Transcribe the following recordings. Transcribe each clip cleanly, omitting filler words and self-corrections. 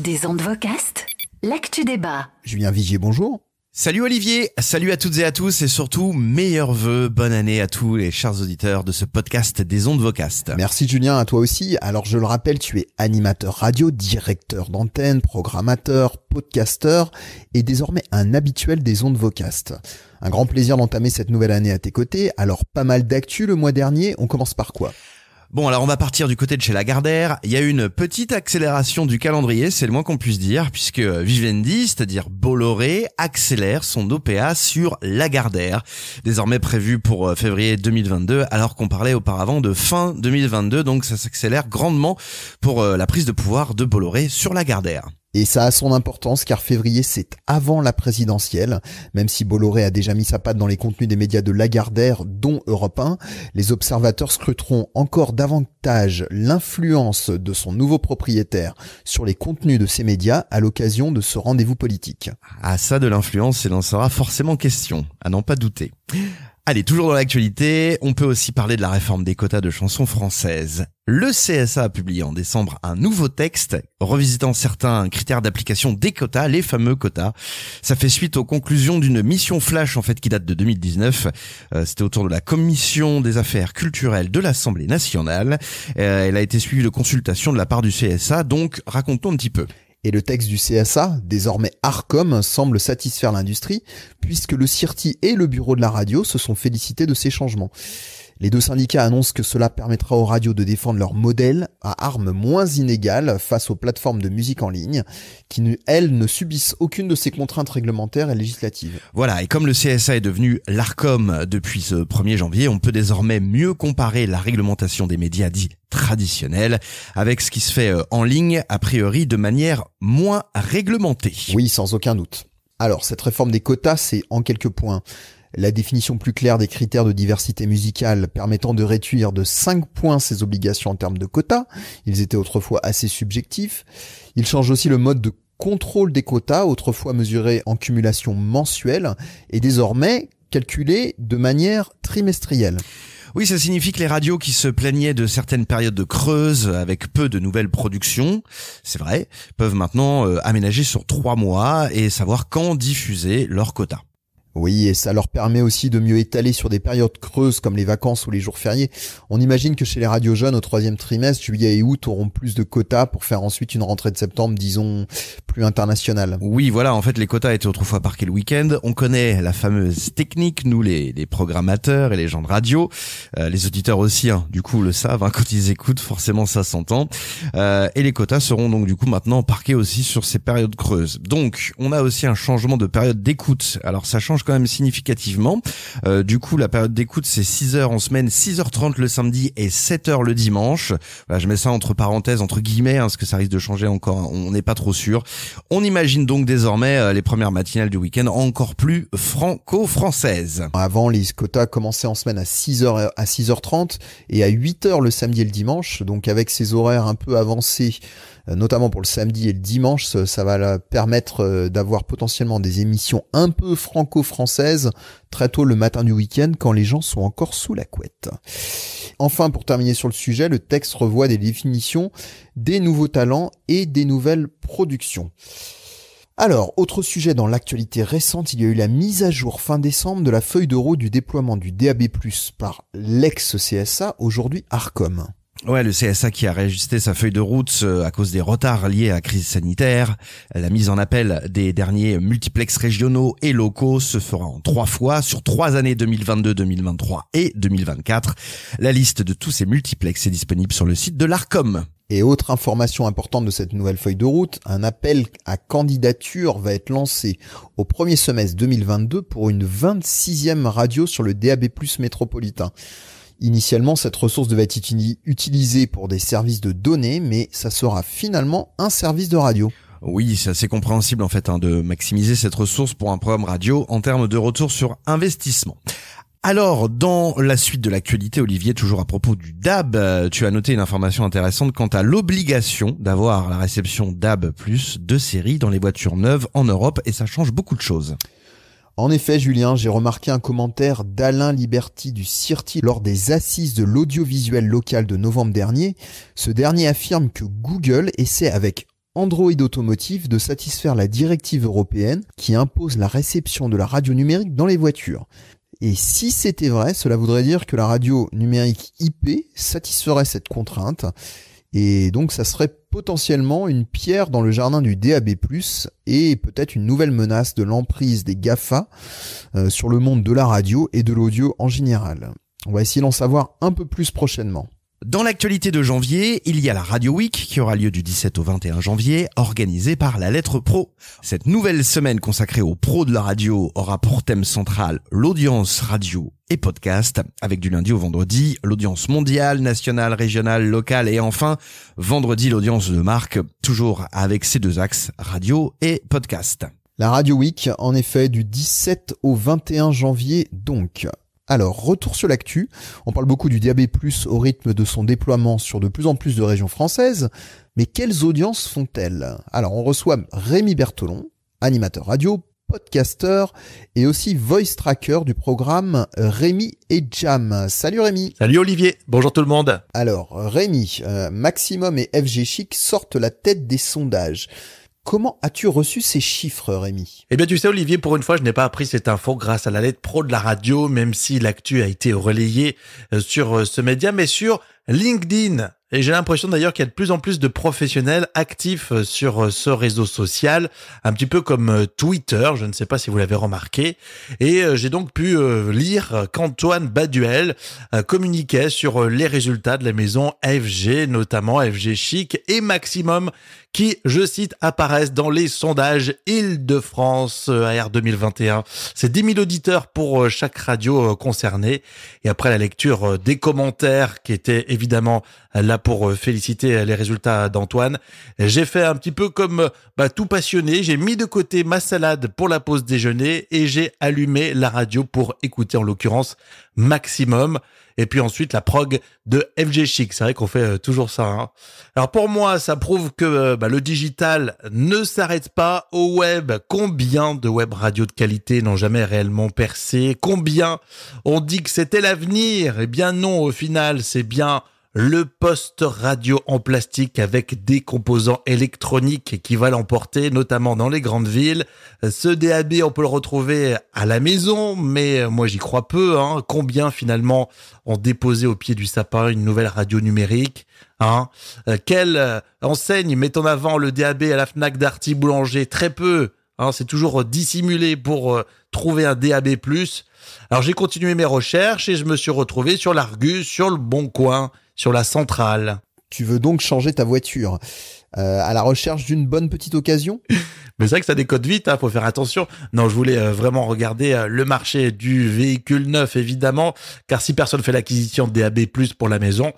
Des ondes vocastes, l'actu débat. Julien Vigier, bonjour. Salut Olivier, salut à toutes et à tous et surtout meilleurs vœux, bonne année à tous les chers auditeurs de ce podcast des ondes vocastes. Merci Julien, à toi aussi. Alors je le rappelle, tu es animateur radio, directeur d'antenne, programmateur, podcasteur et désormais un habituel des ondes vocastes. Un grand plaisir d'entamer cette nouvelle année à tes côtés. Alors pas mal d'actu le mois dernier, on commence par quoi ? Bon, alors on va partir du côté de chez Lagardère. Il y a eu une petite accélération du calendrier, c'est le moins qu'on puisse dire, puisque Vivendi, c'est-à-dire Bolloré, accélère son OPA sur Lagardère, désormais prévu pour février 2022, alors qu'on parlait auparavant de fin 2022, donc ça s'accélère grandement pour la prise de pouvoir de Bolloré sur Lagardère. Et ça a son importance car février c'est avant la présidentielle. Même si Bolloré a déjà mis sa patte dans les contenus des médias de Lagardère, dont Europe 1, les observateurs scruteront encore davantage l'influence de son nouveau propriétaire sur les contenus de ces médias à l'occasion de ce rendez-vous politique. Ah ça, de l'influence, il en sera forcément question, à n'en pas douter. Allez, toujours dans l'actualité, on peut aussi parler de la réforme des quotas de chansons françaises. Le CSA a publié en décembre un nouveau texte revisitant certains critères d'application des quotas, les fameux quotas. Ça fait suite aux conclusions d'une mission flash en fait qui date de 2019. C'était autour de la commission des affaires culturelles de l'Assemblée nationale. Elle a été suivie de consultations de la part du CSA, donc raconte-nous un petit peu. Et le texte du CSA, désormais Arcom, semble satisfaire l'industrie, puisque le CIRTI et le bureau de la radio se sont félicités de ces changements. Les deux syndicats annoncent que cela permettra aux radios de défendre leur modèle à armes moins inégales face aux plateformes de musique en ligne, qui, elles, ne subissent aucune de ces contraintes réglementaires et législatives. Voilà, et comme le CSA est devenu l'Arcom depuis ce 1er janvier, on peut désormais mieux comparer la réglementation des médias dits traditionnels avec ce qui se fait en ligne, a priori de manière moins réglementée. Oui, sans aucun doute. Alors, cette réforme des quotas, c'est en quelques points la définition plus claire des critères de diversité musicale permettant de réduire de 5 points ses obligations en termes de quotas. Ils étaient autrefois assez subjectifs. Il change aussi le mode de contrôle des quotas, autrefois mesuré en cumulation mensuelle, et désormais calculé de manière trimestrielle. Oui, ça signifie que les radios qui se plaignaient de certaines périodes de creuse avec peu de nouvelles productions, c'est vrai, peuvent maintenant aménager sur 3 mois et savoir quand diffuser leurs quotas. Oui, et ça leur permet aussi de mieux étaler sur des périodes creuses comme les vacances ou les jours fériés. On imagine que chez les radios jeunes, au 3e trimestre, juillet et août auront plus de quotas pour faire ensuite une rentrée de septembre, disons, plus internationale. Oui, voilà, en fait, les quotas étaient autrefois parqués le week-end. On connaît la fameuse technique, nous, les programmateurs et les gens de radio. Les auditeurs aussi, du coup, le savent, quand ils écoutent, forcément, ça s'entend. Et les quotas seront donc, du coup, maintenant parqués aussi sur ces périodes creuses. Donc, on a aussi un changement de période d'écoute. Alors, ça change quand même significativement. Du coup, la période d'écoute, c'est 6h en semaine, 6h30 le samedi et 7h le dimanche. Voilà, je mets ça entre parenthèses, entre guillemets, parce que ça risque de changer encore, on n'est pas trop sûr. On imagine donc désormais les premières matinales du week-end encore plus franco-françaises. Avant, les quotas commençaient en semaine à 6h à 6h30 et à 8h le samedi et le dimanche. Donc avec ces horaires un peu avancés, notamment pour le samedi et le dimanche, ça va permettre d'avoir potentiellement des émissions un peu franco-françaises très tôt le matin du week-end quand les gens sont encore sous la couette. Enfin, pour terminer sur le sujet, le texte revoit des définitions des nouveaux talents et des nouvelles productions. Alors, autre sujet dans l'actualité récente, il y a eu la mise à jour fin décembre de la feuille de route du déploiement du DAB+, par l'ex-CSA, aujourd'hui Arcom. Ouais, le CSA qui a réajusté sa feuille de route à cause des retards liés à la crise sanitaire. La mise en appel des derniers multiplex régionaux et locaux se fera en 3 fois sur 3 années 2022, 2023 et 2024. La liste de tous ces multiplex est disponible sur le site de l'Arcom. Et autre information importante de cette nouvelle feuille de route, un appel à candidature va être lancé au premier semestre 2022 pour une 26e radio sur le DAB+ métropolitain. Initialement, cette ressource devait être utilisée pour des services de données, mais ça sera finalement un service de radio. Oui, c'est assez compréhensible en fait de maximiser cette ressource pour un programme radio en termes de retour sur investissement. Alors, dans la suite de l'actualité, Olivier, toujours à propos du DAB, tu as noté une information intéressante quant à l'obligation d'avoir la réception DAB+ de série dans les voitures neuves en Europe, et ça change beaucoup de choses. En effet, Julien, j'ai remarqué un commentaire d'Alain Liberty du CIRTI lors des assises de l'audiovisuel local de novembre dernier. Ce dernier affirme que Google essaie avec Android Automotive de satisfaire la directive européenne qui impose la réception de la radio numérique dans les voitures. Et si c'était vrai, cela voudrait dire que la radio numérique IP satisferait cette contrainte. Et donc ça serait potentiellement une pierre dans le jardin du DAB+, et peut-être une nouvelle menace de l'emprise des GAFA sur le monde de la radio et de l'audio en général. On va essayer d'en savoir un peu plus prochainement. Dans l'actualité de janvier, il y a la Radio Week qui aura lieu du 17 au 21 janvier, organisée par la Lettre Pro. Cette nouvelle semaine consacrée aux pros de la radio aura pour thème central l'audience radio et podcast, avec du lundi au vendredi l'audience mondiale, nationale, régionale, locale et enfin vendredi l'audience de marque, toujours avec ces deux axes, radio et podcast. La Radio Week, en effet, du 17 au 21 janvier donc. Alors, retour sur l'actu. On parle beaucoup du DAB+, au rythme de son déploiement sur de plus en plus de régions françaises. Mais quelles audiences font-elles ? Alors, on reçoit Rémi Bertolon, animateur radio, podcasteur et aussi voice tracker du programme Rémi et Jam. Salut Rémi. Salut Olivier, bonjour tout le monde. Alors, Rémi, Maximum et FG Chic sortent la tête des sondages. Comment as-tu reçu ces chiffres, Rémi ? Eh bien, tu sais, Olivier, pour une fois, je n'ai pas appris cette info grâce à la Lettre Pro de la radio, même si l'actu a été relayée sur ce média, mais sur LinkedIn. Et j'ai l'impression d'ailleurs qu'il y a de plus en plus de professionnels actifs sur ce réseau social, un petit peu comme Twitter, je ne sais pas si vous l'avez remarqué. Et j'ai donc pu lire qu'Antoine Baduel communiquait sur les résultats de la maison FG, notamment FG Chic et Maximum, qui, je cite, apparaissent dans les sondages Île-de-France AR 2021. C'est 10 000 auditeurs pour chaque radio concernée. Et après la lecture des commentaires qui étaient évidemment là pour féliciter les résultats d'Antoine, j'ai fait un petit peu comme tout passionné. J'ai mis de côté ma salade pour la pause déjeuner et j'ai allumé la radio pour écouter en l'occurrence Maximum. Et puis ensuite la prog de FG Chic. C'est vrai qu'on fait toujours ça. Hein. Alors pour moi, ça prouve que le digital ne s'arrête pas au web. Combien de web radios de qualité n'ont jamais réellement percé ? Combien on dit que c'était l'avenir ? Eh bien non, au final, c'est bien le poste radio en plastique avec des composants électroniques qui va l'emporter, notamment dans les grandes villes. Ce DAB, on peut le retrouver à la maison, mais moi j'y crois peu. Hein. Combien finalement ont déposé au pied du sapin une nouvelle radio numérique ? Quelle enseigne met en avant le DAB à la Fnac, Darty, Boulanger ? Très peu. C'est toujours dissimulé pour trouver un DAB+. Alors j'ai continué mes recherches et je me suis retrouvé sur l'Argus, sur le Bon Coin, sur la Centrale. Tu veux donc changer ta voiture à la recherche d'une bonne petite occasion ? Mais c'est vrai que ça décode vite, faut faire attention. Non, je voulais vraiment regarder le marché du véhicule neuf, évidemment, car si personne fait l'acquisition de DAB+ pour la maison,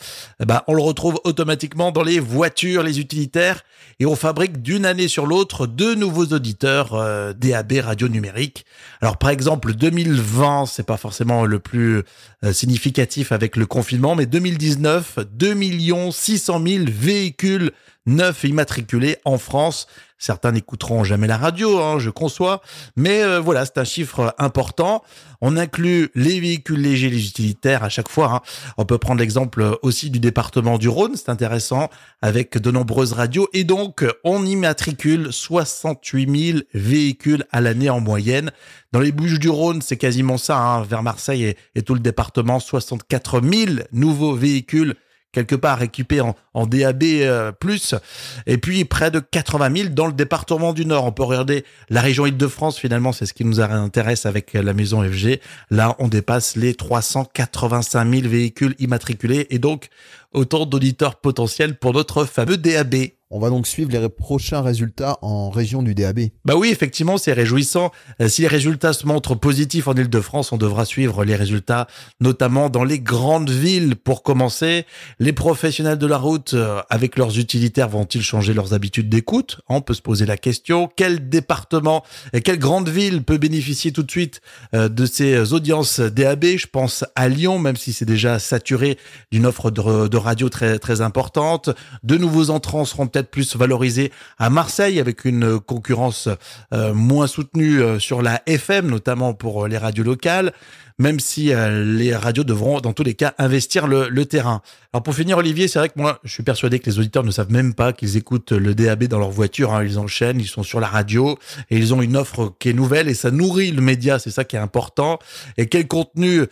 on le retrouve automatiquement dans les voitures, les utilitaires, et on fabrique d'une année sur l'autre de nouveaux auditeurs DAB radio numérique. Alors par exemple, 2020, c'est pas forcément le plus significatif avec le confinement, mais 2019, 2 600 000 véhicules neufs immatriculés en France. Certains n'écouteront jamais la radio, je conçois, mais voilà, c'est un chiffre important. On inclut les véhicules légers, les utilitaires à chaque fois. On peut prendre l'exemple aussi du département du Rhône, c'est intéressant, avec de nombreuses radios. Et donc, on immatricule 68 000 véhicules à l'année en moyenne. Dans les Bouches-du-Rhône, c'est quasiment ça, vers Marseille et tout le département, 64 000 nouveaux véhicules quelque part équipés en DAB+, et puis près de 80 000 dans le département du Nord. On peut regarder la région Île-de-France, finalement, c'est ce qui nous intéresse avec la maison FG. Là, on dépasse les 385 000 véhicules immatriculés, et donc autant d'auditeurs potentiels pour notre fameux DAB. On va donc suivre les prochains résultats en région du DAB. Oui, effectivement, c'est réjouissant. Si les résultats se montrent positifs en Île-de-France, on devra suivre les résultats, notamment dans les grandes villes. Pour commencer, les professionnels de la route, avec leurs utilitaires, vont-ils changer leurs habitudes d'écoute ? On peut se poser la question. Quel département et quelle grande ville peut bénéficier tout de suite de ces audiences DAB ? Je pense à Lyon, même si c'est déjà saturé d'une offre de radio très, très importante. De nouveaux entrants seront peut-être plus valorisé à Marseille avec une concurrence moins soutenue sur la FM, notamment pour les radios locales. même si les radios devront dans tous les cas investir le terrain. Alors pour finir, Olivier, c'est vrai que moi je suis persuadé que les auditeurs ne savent même pas qu'ils écoutent le DAB dans leur voiture, hein. Ils enchaînent, ils sont sur la radio et ils ont une offre qui est nouvelle et ça nourrit le média, c'est ça qui est important. Et quel contenu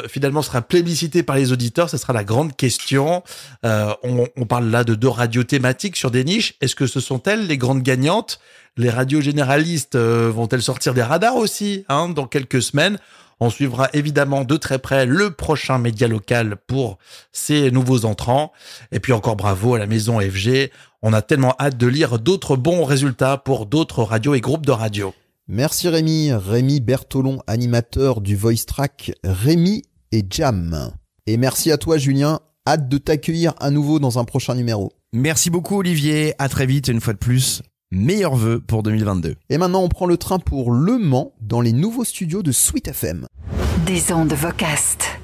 finalement sera plébiscité par les auditeurs, ça sera la grande question. On parle là de 2 radios thématiques sur des niches. Est-ce que ce sont elles les grandes gagnantes? Les radios généralistes vont-elles sortir des radars aussi, hein, dans quelques semaines? On suivra évidemment de très près le prochain média local pour ces nouveaux entrants. Et puis encore bravo à la maison FG. On a tellement hâte de lire d'autres bons résultats pour d'autres radios et groupes de radio. Merci Rémi Bertolon, animateur du Voice Track Rémi et Jam. Et merci à toi Julien, hâte de t'accueillir à nouveau dans un prochain numéro. Merci beaucoup Olivier, à très vite une fois de plus. Meilleurs vœux pour 2022. Et maintenant, on prend le train pour Le Mans dans les nouveaux studios de Sweet FM. Des ondes Vocast.